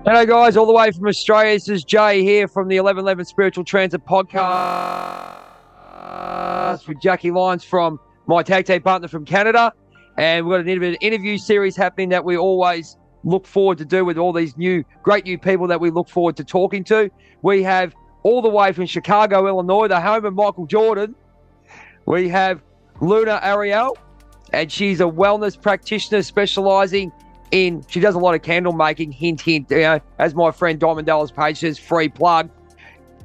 Hello, guys, all the way from Australia. This is Jay here from the 1111 Spiritual Transit Podcast with Jackie Lyons from my tag team partner from Canada. And we've got an interview series happening that we always look forward to do with all these great new people that we look forward to talking to. We have all the way from Chicago, Illinois, the home of Michael Jordan. We have Luna ARIELLE, and she's a wellness practitioner specializing she does a lot of candle making, hint, hint, as my friend Diamond Dallas Page says, free plug.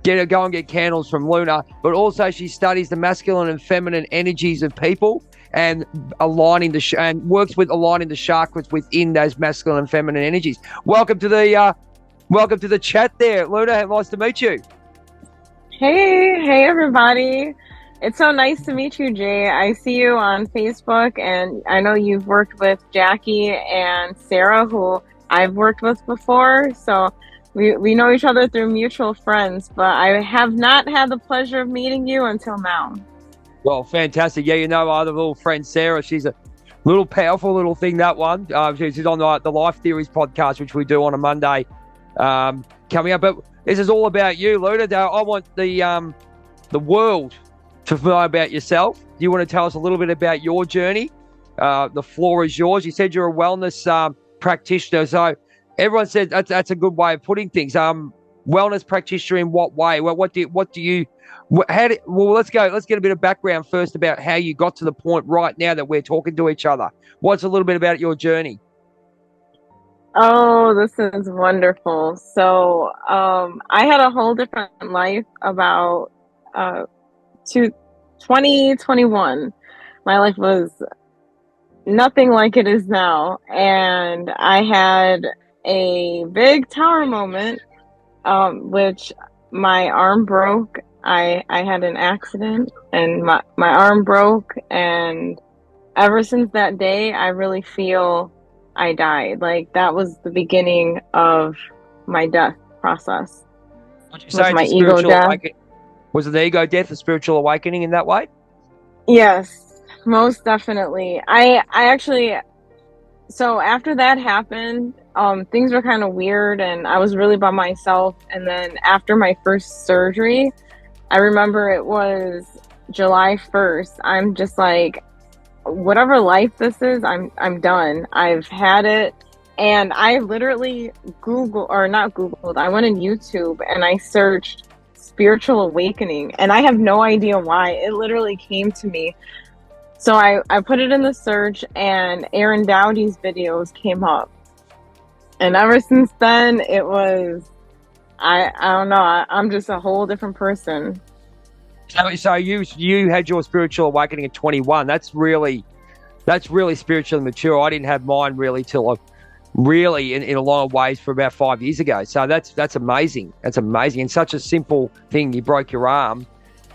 Go and get candles from Luna. But also she studies the masculine and feminine energies of people and and works with aligning the chakras within those masculine and feminine energies. Welcome to the chat there, Luna. Nice to meet you. Hey everybody. It's so nice to meet you, Jay. I see you on Facebook, and I know you've worked with Jackie and Sarah, who I've worked with before. So we know each other through mutual friends, but I have not had the pleasure of meeting you until now. Well, fantastic. Yeah, our other little friend, Sarah. She's a little powerful little thing, that one. She's on the Life Theories podcast, which we do on a Monday coming up. But this is all about you, Luna. I want the world to know about yourself. Do you want to tell us a little bit about your journey? The floor is yours. You said you're a wellness practitioner, so everyone said that's a good way of putting things. Wellness practitioner in what way? Well, let's get a bit of background first about how you got to the point right now that we're talking to each other. What's a little bit about your journey? Oh, this is wonderful. So I had a whole different life about 2021. My life was nothing like it is now, and I had a big tower moment, which my arm broke. I had an accident, and my arm broke, and ever since that day, I really feel I died. Like, that was the beginning of my death process. Would you say my ego death. Was it the ego death, a spiritual awakening in that way? Yes, most definitely. I actually, so after that happened, things were kind of weird, and I was really by myself. And then after my first surgery, I remember it was July 1st. I'm just like, whatever life this is, I'm done. I've had it. And I literally I went on YouTube and I searched spiritual awakening, and I have no idea why. It literally came to me. So I put it in the search, and Aaron Dowdy's videos came up. And ever since then, it was, I don't know, I'm just a whole different person. So you had your spiritual awakening at 21. That's really spiritually mature. I didn't have mine really till in a lot of ways for about 5 years ago. So that's amazing. That's amazing. And such a simple thing. You broke your arm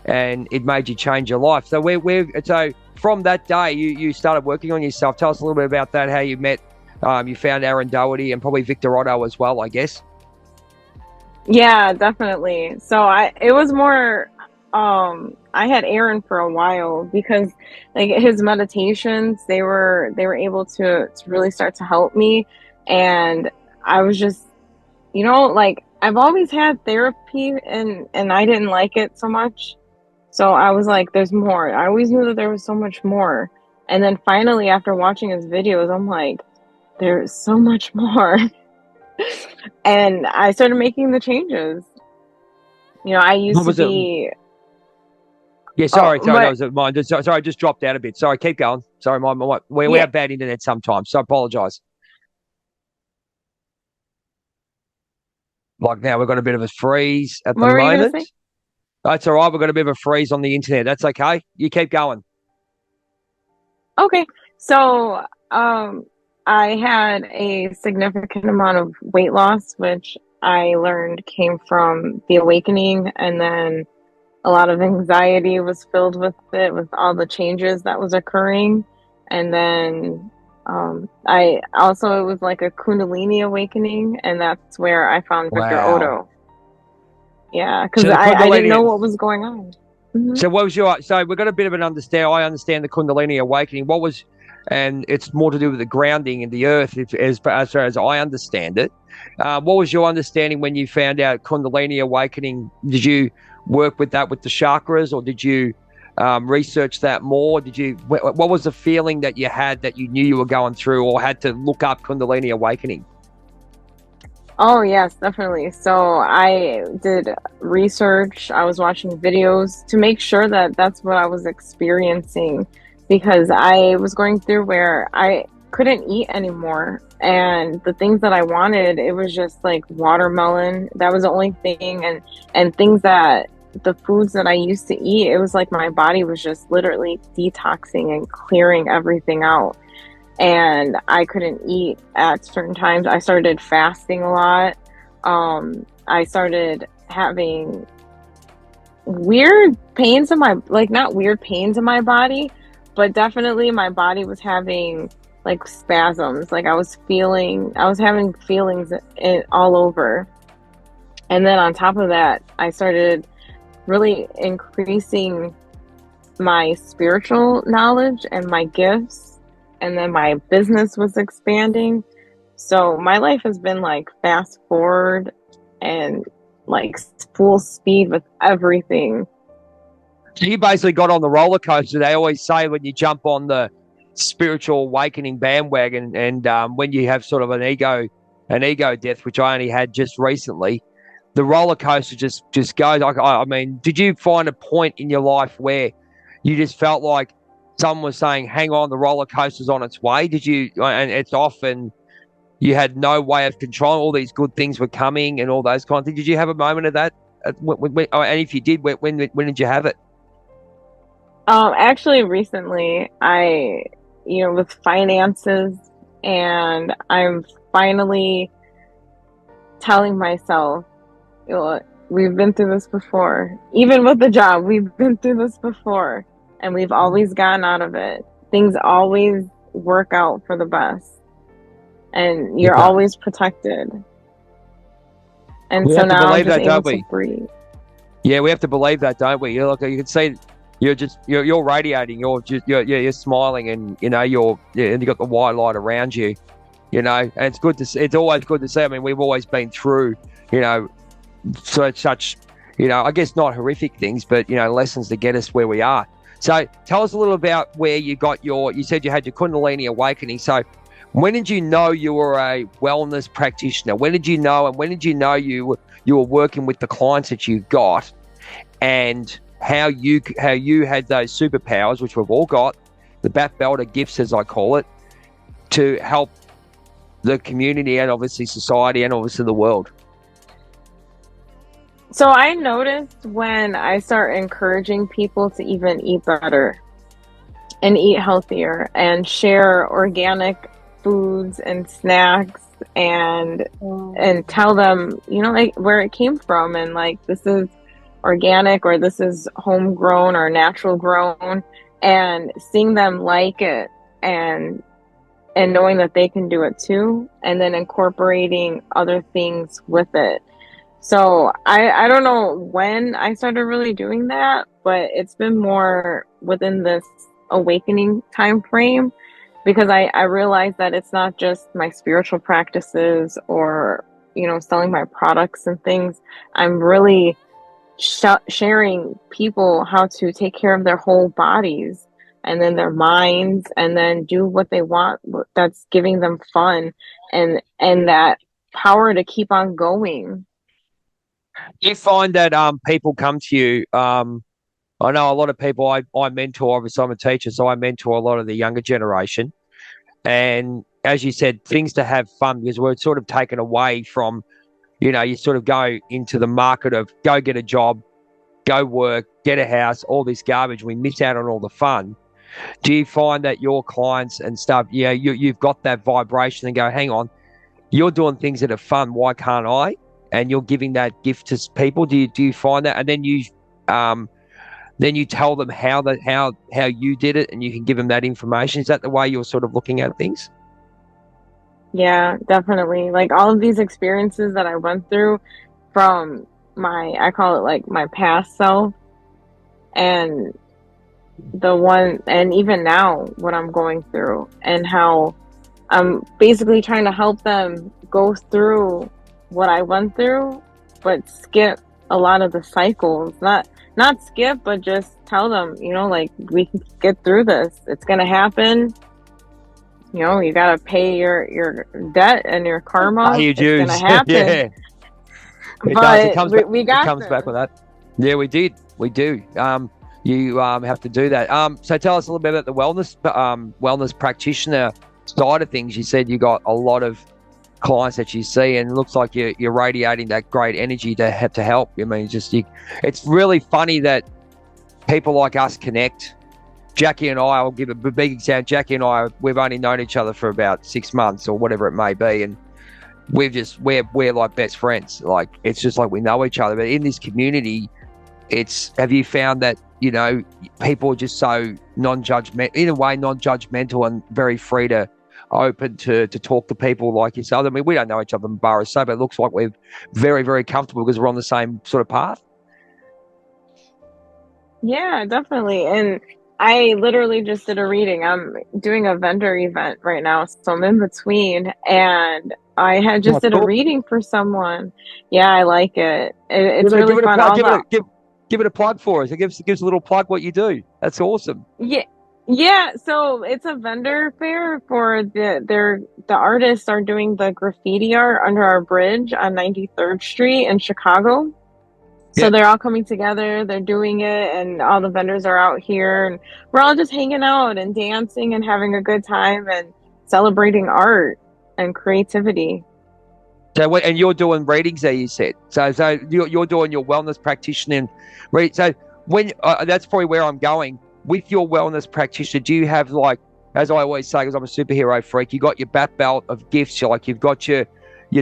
and it made you change your life. So so from that day you started working on yourself. Tell us a little bit about that, how you met, you found Aaron Doherty and probably Victor Otto as well, I guess. Yeah, definitely. So it was more, I had Aaron for a while because like his meditations, they were able to really start to help me. And I was just, like, I've always had therapy and I didn't like it so much. So I was like, there's more. I always knew that there was so much more. And then finally, after watching his videos, I'm like, there's so much more. And I started making the changes. I used to be... Yeah, sorry, that was mine. Sorry, I just dropped out a bit. Sorry, keep going. Sorry, we have bad internet sometimes, so I apologise. Like now, we've got a bit of a freeze at the moment. That's all right. We've got a bit of a freeze on the internet. That's okay. You keep going. Okay. So I had a significant amount of weight loss, which I learned came from the awakening. And then a lot of anxiety was filled with it, with all the changes that was occurring. And then it was like a Kundalini awakening, and that's where I found Victor Otto. Yeah, because I didn't know what was going on. Mm-hmm. So we've got a bit of an understanding. I understand the Kundalini awakening. and it's more to do with the grounding in the earth, as far as I understand it. What was your understanding when you found out Kundalini awakening? Did you work with that with the chakras, or did you research that more? What was the feeling that you had that you knew you were going through, or had to look up Kundalini awakening? Oh, yes, definitely. So I did research. I was watching videos to make sure that that's what I was experiencing, because I was going through where I couldn't eat anymore. And the things that I wanted, it was just like watermelon. That was the only thing. And things that the foods that I used to eat, it was like my body was just literally detoxing and clearing everything out, and I couldn't eat at certain times. I started fasting a lot. I started having weird pains in my, like, not weird pains in my body, but definitely my body was having like spasms. Like I was having feelings all over. And then on top of that, I started really increasing my spiritual knowledge and my gifts, and then my business was expanding. So my life has been like fast forward and like full speed with everything. So you basically got on the roller coaster. They always say when you jump on the spiritual awakening bandwagon, and when you have sort of an ego death, which I only had just recently, the roller coaster just goes. I mean, did you find a point in your life where you just felt like someone was saying, "Hang on, the roller coaster's on its way"? Did you? And it's off, and you had no way of controlling. All these good things were coming, and all those kind of things. Did you have a moment of that? And if you did, when did you have it? Actually, recently, with finances, and I'm finally telling myself, we've been through this before. Even with the job, we've been through this before, and we've always gotten out of it. Things always work out for the best, and you're always protected. And we so have to now I'm believe just that, don't able to we? breathe. Yeah, we have to believe that, don't we? You can see you're radiating. You're smiling, and and you got the white light around you. And it's good to see. It's always good to see. I mean, we've always been through, such, I guess not horrific things, but lessons to get us where we are. So tell us a little about where you got you said you had your Kundalini awakening. So when did you know you were a wellness practitioner? When did you know, and when did you know you were working with the clients that you've got, and how you had those superpowers, which we've all got, the Bat Belter gifts, as I call it, to help the community and obviously society and obviously the world? So I noticed when I start encouraging people to even eat better and eat healthier and share organic foods and snacks, and tell them, like where it came from, and like this is organic, or this is homegrown or natural grown, and seeing them like it, and knowing that they can do it too, and then incorporating other things with it. So I don't know when I started really doing that, but it's been more within this awakening time frame, because I realized that it's not just my spiritual practices or selling my products and things. I'm really sharing people how to take care of their whole bodies, and then their minds, and then do what they want that's giving them fun, and that power to keep on going. Do you find that people come to you? I know a lot of people I mentor. Obviously, I'm a teacher, so I mentor a lot of the younger generation. And as you said, things to have fun, because we're sort of taken away from, you sort of go into the market of go get a job, go work, get a house, all this garbage. We miss out on all the fun. Do you find that your clients and stuff, you've got that vibration and go, hang on, you're doing things that are fun. Why can't I? And you're giving that gift to people. Do you find that? And then you tell them how you did it, and you can give them that information. Is that the way you're sort of looking at things? Yeah, definitely. Like all of these experiences that I went through from I call it like my past self, and the one, and even now what I'm going through, and how I'm basically trying to help them go through what I went through, but skip a lot of the cycles. Not skip, but just tell them, like, we can get through this. It's gonna happen. You gotta pay your debt and your karma. Pay your It's gonna dues. happen. Yeah, it does. It But comes back. we It got comes this. back with that. Yeah, we did. We do. You have to do that. So tell us a little bit about the wellness practitioner side of things. You said you got a lot of clients that you see, and it looks like you're radiating that great energy to help. I mean, it's really funny that people like us connect. Jackie and I'll give a big example. Jackie and we've only known each other for about 6 months or whatever it may be, and we're like best friends. Like, it's just like we know each other. But in this community, have you found that people are just so non-judgmental, in a way, non-judgmental and very free to open to talk to people like yourself? I mean, we don't know each other in bar or so, but it looks like we're very, very comfortable because we're on the same sort of path. Yeah, definitely. And I literally just did a reading. I'm doing a vendor event right now, so I'm in between. And I had just did a Cool. reading for someone. Yeah, I like it. It's Give really it a fun. plug. Give it a plug for us. It gives a little plug what you do. That's awesome. Yeah. Yeah, so it's a vendor fair for the artists are doing the graffiti art under our bridge on 93rd Street in Chicago. So Yeah. they're all coming together, they're doing it, and all the vendors are out here, and we're all just hanging out and dancing and having a good time and celebrating art and creativity. So, and you're doing readings there, you said. So you're doing your wellness practitioner and read. So when that's probably where I'm going with your wellness practitioner. Do you have, like, as I always say, because I'm a superhero freak, you got your bat belt of gifts. You've got your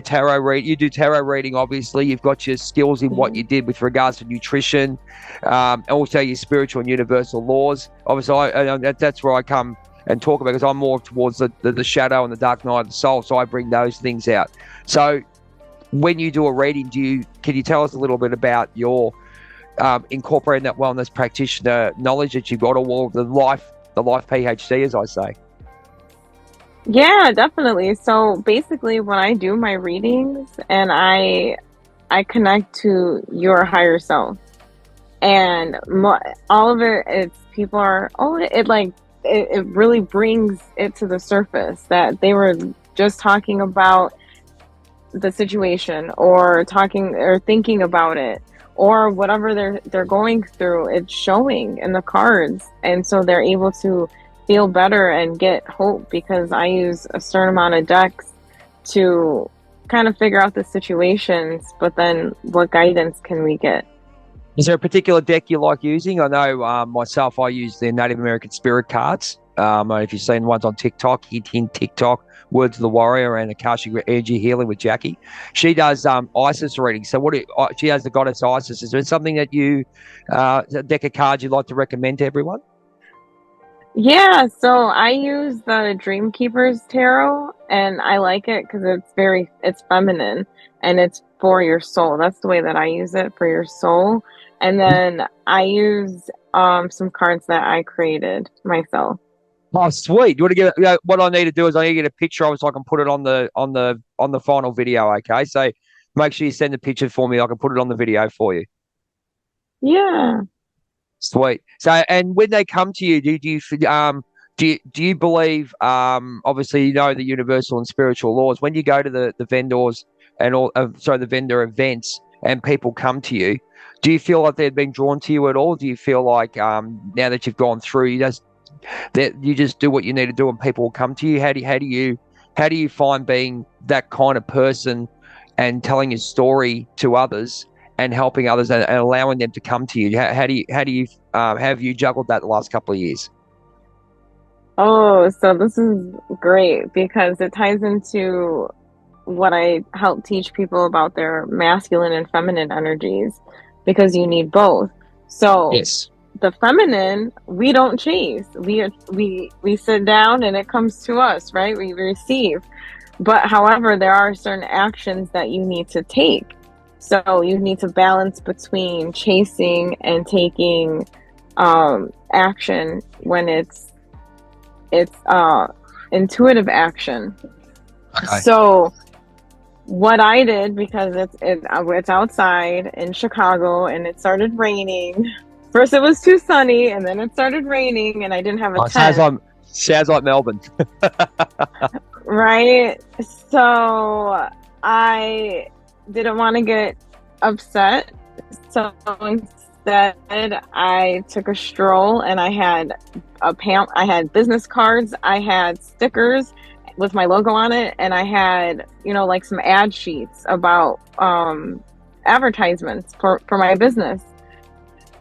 tarot read. You do tarot reading, obviously. You've got your skills in what you did with regards to nutrition, also your spiritual and universal laws. Obviously, that's where I come and talk about, because I'm more towards the shadow and the dark night of the soul. So I bring those things out. So when you do a reading, can you tell us a little bit about your incorporating that wellness practitioner knowledge that you've got, or the life PhD, as I say? Yeah, definitely. So basically, when I do my readings, and I connect to your higher self, and all of it, it's people are, it really brings it to the surface that they were just talking about the situation, or talking or thinking about it, or whatever they're going through. It's showing in the cards, and so they're able to feel better and get hope, because I use a certain amount of decks to kind of figure out the situations, but then what guidance can we get? Is there a particular deck you like using? I know myself, I use the Native American Spirit cards. If you've seen ones on TikTok, hint, TikTok, Words of the Warrior and Akashic Energy Healing with Jackie. She does Isis readings. So she has the goddess Isis. Is there something that a deck of cards you'd like to recommend to everyone? Yeah, so I use the Dream Keepers Tarot, and I like it because it's feminine, and it's for your soul. That's the way that I use it, for your soul. And then I use some cards that I created myself. Oh, sweet! You want to get? What I need to do is I need to get a picture of it so I can put it on the final video. Okay, so make sure you send the picture for me. I can put it on the video for you. Yeah. Sweet. So, and when they come to you, do you believe? Obviously, the universal and spiritual laws. When you go to the vendors and the vendor events, and people come to you, do you feel like they've been drawn to you at all? Do you feel like now that you've gone through, you just do what you need to do, and people will come to you? How do you find being that kind of person and telling your story to others and helping others and allowing them to come to you? How have you juggled that the last couple of years? Oh, so this is great because it ties into what I help teach people about their masculine and feminine energies, because you need both. So Yes. the feminine, we don't chase. We sit down and it comes to us, right? We receive. But however, there are certain actions that you need to take. So you need to balance between chasing and taking action when it's intuitive action. Okay. So what I did, because it's outside in Chicago and it started raining. First it was too sunny and then it started raining and I didn't have a tent. Sounds like Melbourne. Right? So I didn't want to get upset. So instead I took a stroll and I had I had business cards, I had stickers with my logo on it, and I had, like some ad sheets about advertisements for my business.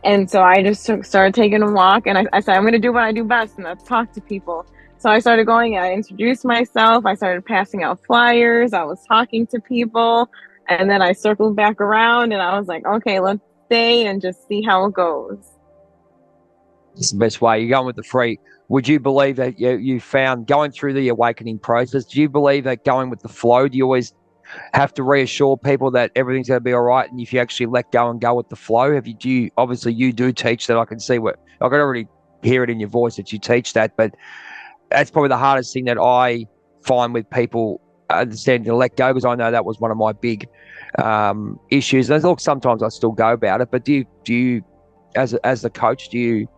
And so I just started taking a walk, and I said, I'm going to do what I do best, and that's talk to people. So I started going, I introduced myself, I started passing out flyers, I was talking to people, and then I circled back around, and I was like, okay, let's stay and just see how it goes. It's the best way. You're going with the free. Would you believe that you found going through the awakening process, do you believe that going with the flow, do you always have to reassure people that everything's going to be all right, and if you actually let go and go with the flow, obviously you do teach that? I can see what I can already hear it in your voice that you teach that, but that's probably the hardest thing that I find with people understanding to let go, because I know that was one of my big issues. And look, sometimes I still go about it, but do you as the coach, do you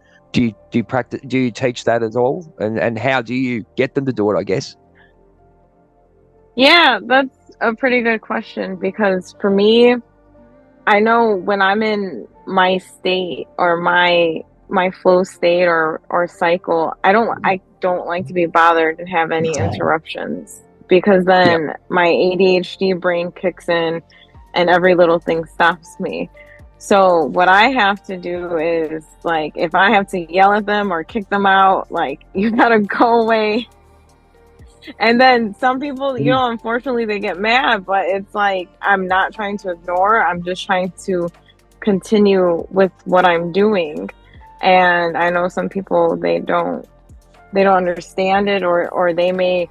practice, do you teach that at all, and how do you get them to do it, I guess? Yeah, that's a pretty good question, because for me, I know when I'm in my state or my flow state or cycle, I don't like to be bothered and have any interruptions, because then my ADHD brain kicks in and every little thing stops me. So what I have to do is, like, if I have to yell at them or kick them out, like, you gotta go away. And then some people, unfortunately they get mad, but it's like, I'm not trying to ignore, I'm just trying to continue with what I'm doing. And I know some people, they don't understand it, or they may,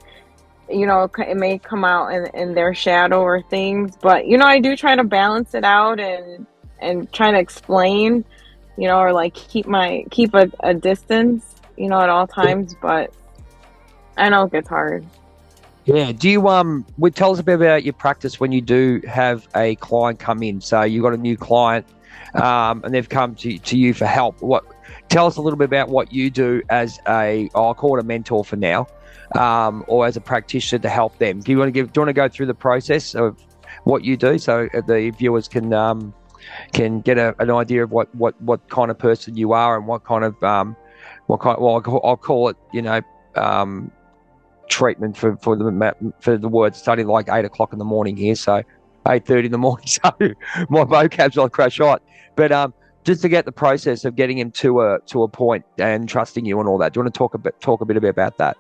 it may come out in their shadow or things. But, I do try to balance it out and try to explain, or like keep a distance, at all times. But I know it gets hard. Yeah. Do you tell us a bit about your practice when you do have a client come in? So you've got a new client, and they've come to you for help. Tell us a little bit about what you do as I'll call it a mentor for now, or as a practitioner to help them. Do you want to go through the process of what you do, so the viewers can get an idea of what kind of person you are, and what kind of I'll call it, treatment for the word study, like 8 o'clock in the morning here, so 8:30 in the morning, so my vocab's on crash hot. But just to get the process of getting him to a point and trusting you and all that. Do you want to talk a bit about that?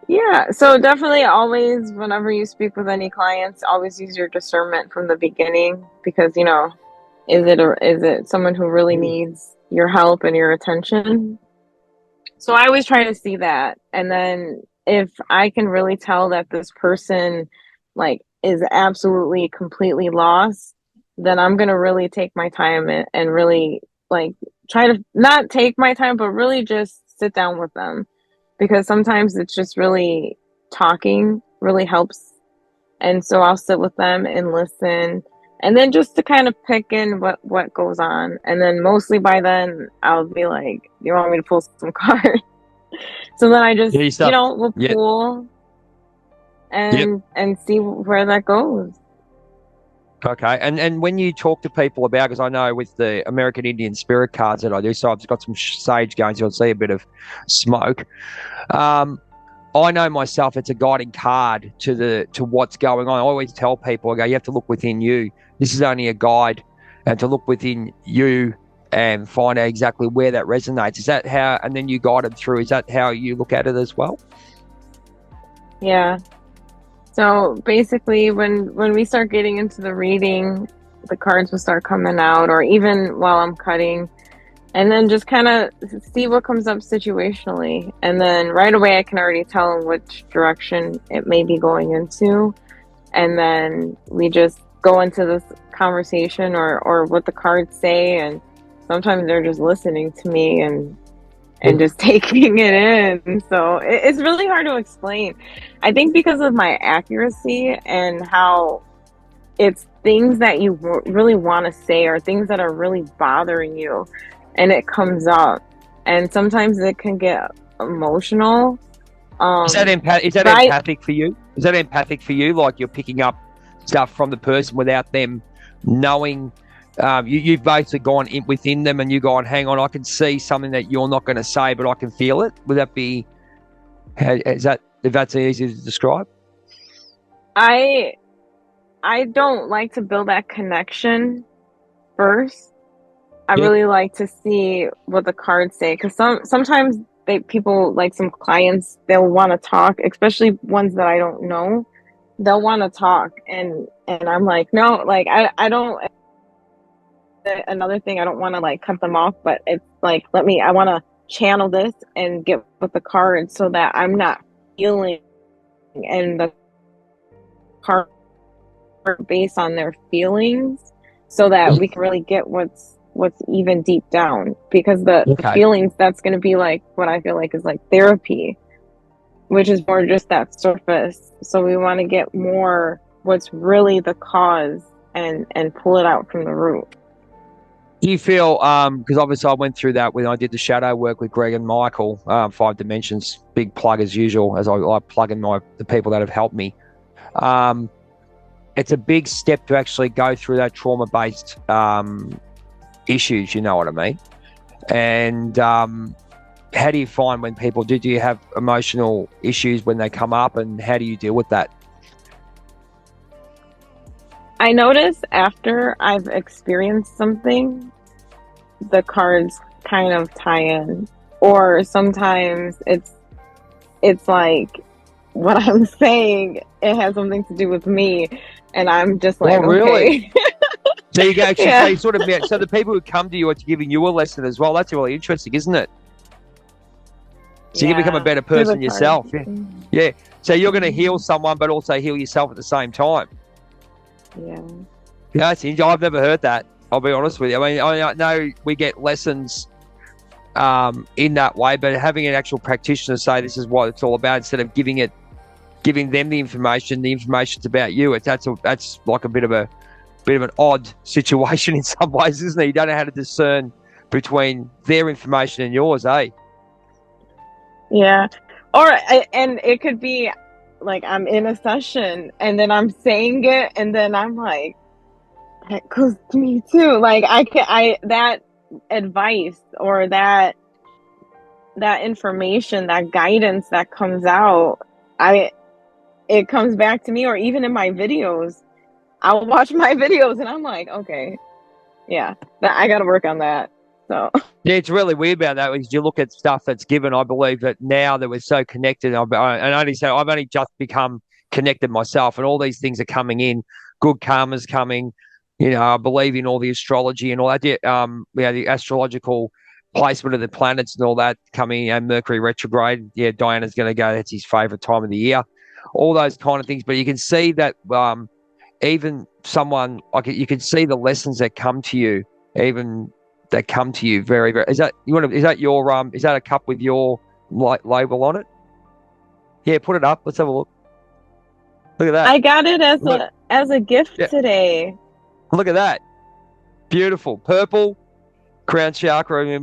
Yeah, so definitely always, whenever you speak with any clients, always use your discernment from the beginning, because, is it someone who really needs your help and your attention? So I always try to see that. And then if I can really tell that this person, like, is absolutely completely lost, then I'm going to really take my time and really, like, try to not take my time, but really just sit down with them. Because sometimes it's just really talking really helps. And so I'll sit with them and listen, and then just to kind of pick in what goes on. And then mostly by then I'll be like, you want me to pull some cards? So then I just, we'll pull and see where that goes. Okay. And when you talk to people about, because I know with the American Indian spirit cards that I do, so I've got some sage going, so I'll see a bit of smoke. I know myself, it's a guiding card to what's going on. I always tell people, I go, you have to look within you. This is only a guide, and to look within you and find out exactly where that resonates. Is that how, and then you guide them through, is that how you look at it as well? Yeah. So basically, when we start getting into the reading, the cards will start coming out, or even while I'm cutting, and then just kind of see what comes up situationally. And then right away, I can already tell which direction it may be going into. And then we just go into this conversation or what the cards say. And sometimes they're just listening to me and just taking it in. So it's really hard to explain. I think because of my accuracy and how it's things that you really want to say or things that are really bothering you, and it comes up, and sometimes it can get emotional. Is that empathic for you? Is that empathic for you? Like you're picking up stuff from the person without them knowing. You've basically gone in within them and you gone, hang on, I can see something that you're not going to say, but I can feel it. Would that be, if that's easy to describe? I don't like to build that connection first. I really like to see what the cards say, because sometimes people, like some clients, they'll want to talk, especially ones that I don't know. They'll want to talk, and I'm like, no, like I don't. Another thing, I don't want to like cut them off, but it's like, I want to channel this and get with the cards so that I'm not feeling and the card based on their feelings, so that we can really get what's even deep down, because the feelings, that's going to be like what I feel like is like therapy, which is more just that surface. So we want to get more what's really the cause and pull it out from the root. Do you feel, because obviously I went through that when I did the shadow work with Greg and Michael, 5 Dimensions, big plug as usual, as I plug in the people that have helped me. It's a big step to actually go through that trauma-based issues, you know what I mean? And how do you find when people do you have emotional issues when they come up, and how do you deal with that? I notice after I've experienced something, the cards kind of tie in, or sometimes it's like what I'm saying, it has something to do with me, and I'm just like, really? Okay. So you actually say sort of, so the people who come to you are giving you a lesson as well. That's really interesting, isn't it? So you become a better person yourself. Yeah. So you're going to heal someone, but also heal yourself at the same time. Yeah. Yeah, it's interesting. I've never heard that. I'll be honest with you. I mean, I know we get lessons in that way, but having an actual practitioner say this is what it's all about, instead of giving them the information's about you. That's like a bit of an odd situation in some ways, isn't it? You don't know how to discern between their information and yours, eh? Yeah. And it could be like I'm in a session and then I'm saying it, and then I'm like, that goes to me too. Like that advice or that information, that guidance that comes out, it comes back to me. Or even in my videos, I'll watch my videos and I'm like, okay, yeah, I got to work on that. So yeah, it's really weird about that, because you look at stuff that's given. I believe that now that we're so connected, I've only just become connected myself, and all these things are coming in. Good karma's coming. You know, I believe in all the astrology and all that. The astrological placement of the planets and all that coming. Mercury retrograde. Yeah, Diana's going to go. That's his favorite time of the year. All those kind of things. But you can see that even someone like you can see the lessons that come to you, even. That come to you very, very. Is that your is that a cup with your label on it? Yeah, put it up. Let's have a look. Look at that. I got it as a gift today. Look at that. Beautiful. Purple. Crown chakra.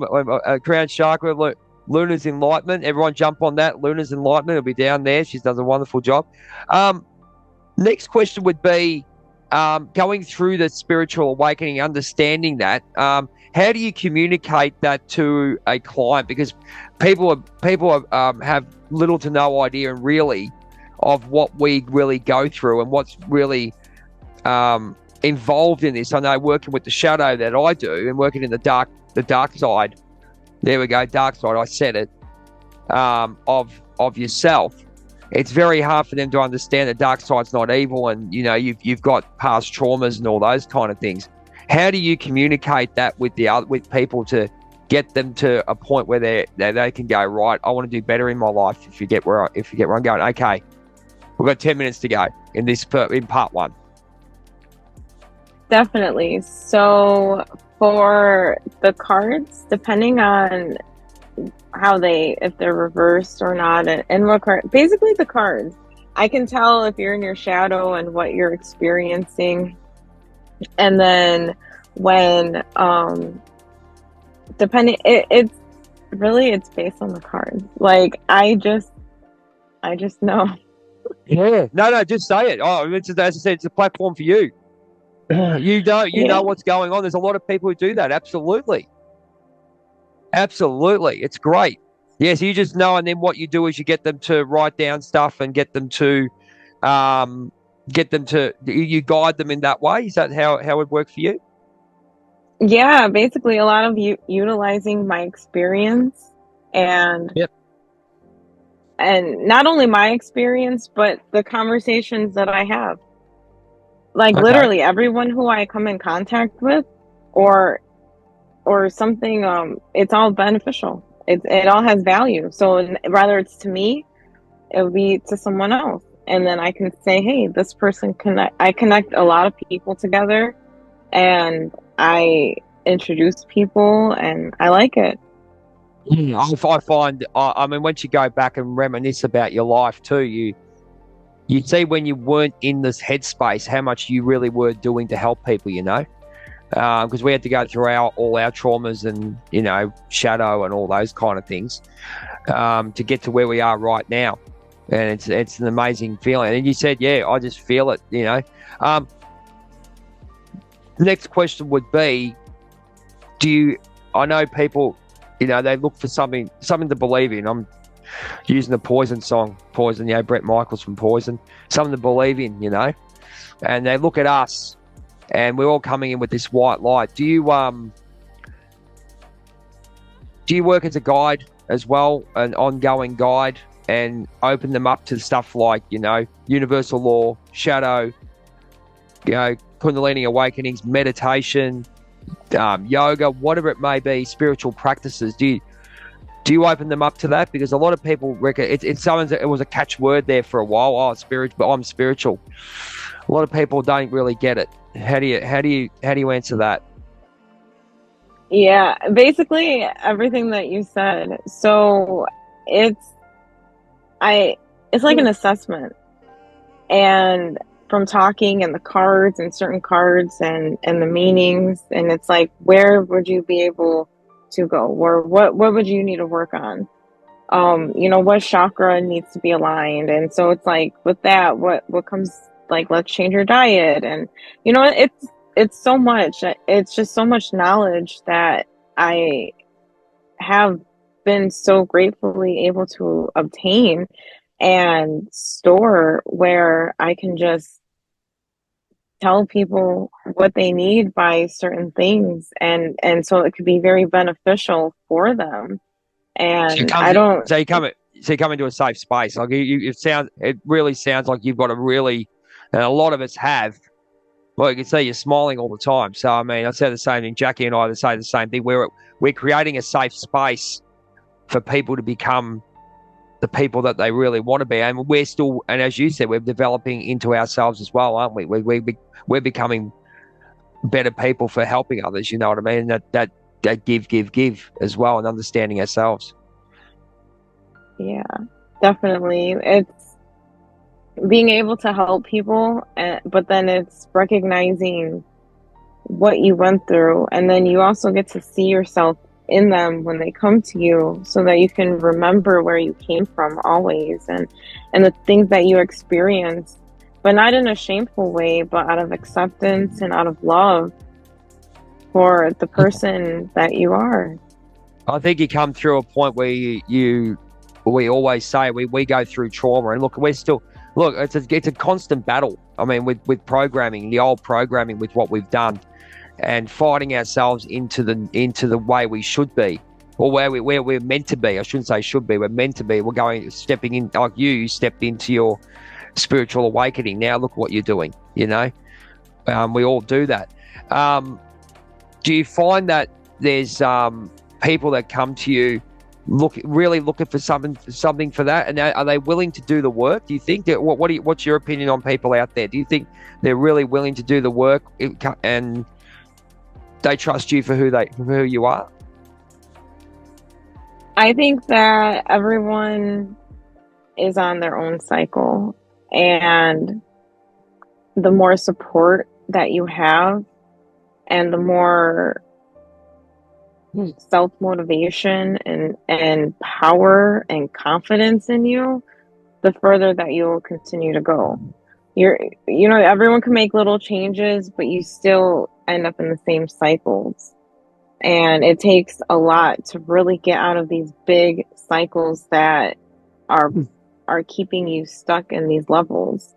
Crown chakra. Look, Luna's enlightenment. Everyone jump on that. Luna's enlightenment. It'll be down there. She does a wonderful job. Next question would be going through the spiritual awakening, understanding that. How do you communicate that to a client? Because people have little to no idea, and really, of what we really go through and what's really involved in this. I know working with the shadow that I do, and working in the dark side. There we go, dark side. I said it. Of yourself. It's very hard for them to understand the dark side's not evil, and you know you've got past traumas and all those kind of things. How do you communicate that with people to get them to a point where they can go, right, I want to do better in my life? If you get where I'm going, okay, we've got 10 minutes to go in part one. Definitely. So for the cards, depending on if they're reversed or not, and what card, basically the cards, I can tell if you're in your shadow and what you're experiencing. And then when, depending, it's really, it's based on the cards. Like, I just know. Yeah. No, just say it. Oh, as I said, it's a platform for you. You know Yeah. what's going on. There's a lot of people who do that. Absolutely. Absolutely. It's great. Yes, you just know, and then what you do is you get them to write down stuff and um, you guide them in that way. Is that how it would work for you? Yeah, basically a lot of utilizing my experience and Yep. and not only my experience, but the conversations that I have. Like Okay. literally everyone who I come in contact with or something, it's all beneficial. It all has value. So whether it's to me, it would be to someone else. And then I can say, hey, this person I connect a lot of people together and I introduce people and I like it. Yeah, I find, I mean, once you go back and reminisce about your life too, you see when you weren't in this headspace how much you really were doing to help people, because we had to go through all our traumas and, shadow and all those kind of things to get to where we are right now. And it's an amazing feeling. And you said, yeah, I just feel it, Next question would be, I know people, they look for something to believe in. I'm using the Poison song, Poison, Brett Michaels from Poison, something to believe in, and they look at us and we're all coming in with this white light. Do you work as a guide as well, an ongoing guide, and open them up to stuff like, universal law, shadow, Kundalini awakenings, meditation, yoga, whatever it may be, spiritual practices? Do you open them up to that? Because a lot of people reckon it was a catchword there for a while. Oh, spiritual, I'm spiritual. A lot of people don't really get it. How do you answer that? Yeah, basically everything that you said. So it's it's like an assessment. And from talking and the cards and certain cards and the meanings, and it's like, where would you be able to go, or what would you need to work on, what chakra needs to be aligned. And so it's like with that, what comes, like, let's change your diet. And it's so much, it's just so much knowledge that I have been so gratefully able to obtain and store, where I can just tell people what they need by certain things, and so it could be very beneficial for them. And I don't. So you come into a safe space. Like it really sounds like you've got and a lot of us have. Well, you can see you're smiling all the time. So I mean, I say the same thing. Jackie and I say the same thing. We're creating a safe space for people to become the people that they really want to be, and we're still, and as you said, we're developing into ourselves as well, aren't we? We're becoming better people for helping others. You know what I mean? That give as well, and understanding ourselves. Yeah, definitely. It's being able to help people, but then it's recognizing what you went through, and then you also get to see yourself in them when they come to you, so that you can remember where you came from always, and the things that you experienced, but not in a shameful way, but out of acceptance and out of love for the person that you are. I think you come through a point where we always say we go through trauma, and it's a constant battle. I mean, with programming, the old programming, with what we've done, and fighting ourselves into the way we should be, or where we're meant to be. I shouldn't say should be. We're meant to be. We're stepping in, like you stepped into your spiritual awakening. Now look what you're doing. We all do that. Do you find that there's people that come to you really looking for something for that? And are they willing to do the work? Do you think that what's your opinion on people out there? Do you think they're really willing to do the work and they trust you for who you are? I think that everyone is on their own cycle, and the more support that you have and the more self-motivation and power and confidence in you, the further that you will continue to go. Everyone can make little changes, but you still end up in the same cycles. And it takes a lot to really get out of these big cycles that are keeping you stuck in these levels.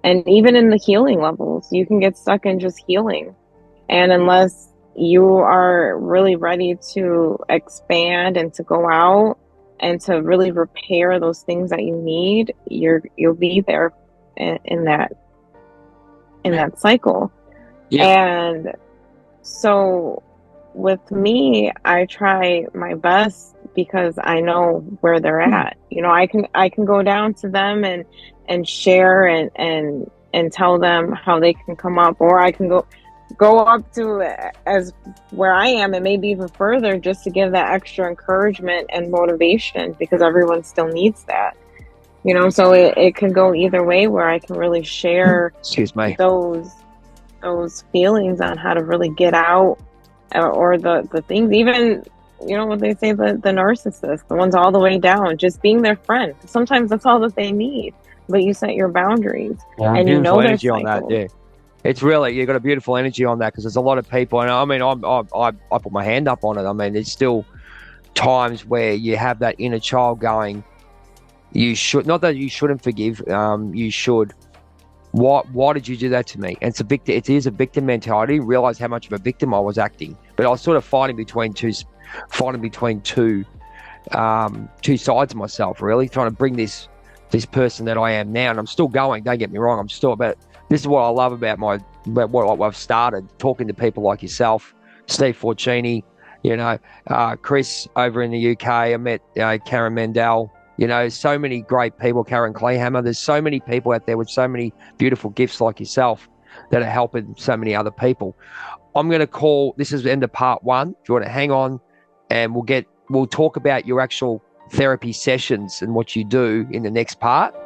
And even in the healing levels, you can get stuck in just healing. And unless you are really ready to expand and to go out and to really repair those things that you need, you'll be there in that cycle. Yeah. And so with me, I try my best because I know where they're at. I can go down to them and share and tell them how they can come up, or I can go up to as where I am and maybe even further, just to give that extra encouragement and motivation, because everyone still needs that. So it can go either way, where I can really share those feelings on how to really get out, or the things, even what they say, the narcissist, the ones all the way down, just being their friend. Sometimes that's all that they need, but you set your boundaries, and beautiful energy on that. Yeah, it's really, you got a beautiful energy on that, because there's a lot of people, and I mean, I put my hand up on it. I mean, there's still times where you have that inner child going, you should, not that you shouldn't forgive, you should. Why did you do that to me? And it is a victim mentality. Realize how much of a victim I was acting, but I was sort of fighting between two sides of myself, really trying to bring this person that I am now, and I'm still going. Don't get me wrong, but this is what I love about what I've started, talking to people like yourself, Steve Forcini, Chris over in the UK. I met Karen Mendel. So many great people, Karen Clayhammer. There's so many people out there with so many beautiful gifts like yourself that are helping so many other people. I'm going to call, this is the end of part 1. If you want to hang on, and we'll talk about your actual therapy sessions and what you do in the next part.